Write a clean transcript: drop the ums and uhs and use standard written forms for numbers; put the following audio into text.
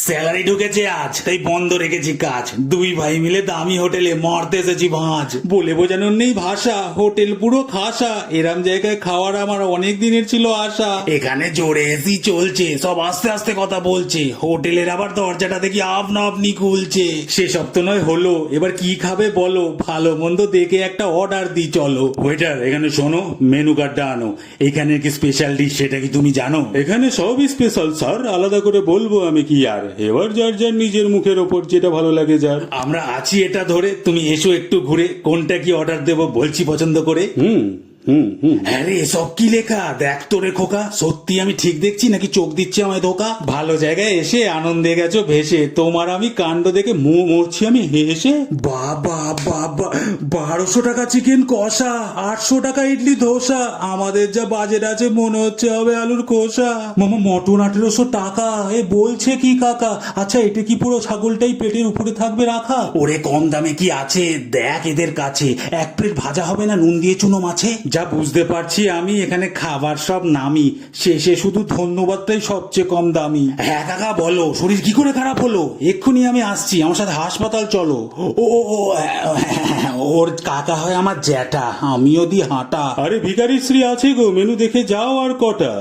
Salary ঢুকেছে আজ, তাই বন্ধ রেখেছি কাজ। দুই ভাই মিলে দামি হোটেলে মারতে এসেছি ভাঁজ। বলে বোঝানোর নেই ভাষা, হোটেল পুরো খাসা। এরম জায়গায় খাওয়ার আমার অনেক দিনের ছিল আশা। এখানে জোরে এসি চলছে, সব আস্তে আস্তে কথা বলছে। হোটেলের আবার দরজাটা দেখি আপনা আপনি খুলছে। সেসব তো নয় হলো, এবার কি খাবে বলো? ভালো মন্দ দেখে একটা অর্ডার দিই চলো। ওয়েটার, এখানে শোনো, মেনু কার্ডটা আনো। এখানে কি স্পেশাল ডিশ সেটা কি তুমি জানো? এখানে সবই স্পেশাল স্যার, আলাদা করে বলবো আমি কি আর। এবার যার যার নিজের মুখের ওপর যেটা ভালো লাগে যার। আমরা আছি এটা ধরে, তুমি এসো একটু ঘুরে। কোনটা কি অর্ডার দেবো বলছি পছন্দ করে। হুম হুম হুম আরে সব কি লেখা দেখ তো রে খোকা, সত্যি আমি ঠিক দেখছি নাকি চোখ দিচ্ছে আমায় ধোকা? ভালো জায়গায় এসে আনন্দে গেছো ভেসে, তোমার আমি কাণ্ড দেখে মরছি আমি হেসে। বাবা বাবা, 1200 টাকা চিকেন কষা, 800 টাকা ইডলি ধোসা। আমাদের যা বাজেট আছে মনে হচ্ছে হবে আলুর খোসা। মামা মটন 1800 টাকা, এ বলছে কি কাকা? আচ্ছা এটা কি পুরো ছাগলটাই পেটের উপরে থাকবে রাখা? ওরে কম দামে কি আছে দেখ এদের কাছে। এক প্লেট ভাজা হবে না নুন দিয়ে চুনো মাছে? যা বুঝতে পারছি আমি, এখানে খাবার সব নামি, শেষে শুধু ধন্যবাদটাই সবচেয়ে কম দামি। হ্যাঁ কাকা বলো, শরীর কি করে খারাপ হলো? এক্ষুনি আমি আসছি, আমার সাথে হাসপাতাল চলো। ও ও ও, ওর কাকা হয় আমার জ্যাঠা, আমিও দি হাঁটা। আরে ভিখারি শ্রী আছে গো, মেনু দেখে যাও আর কটা।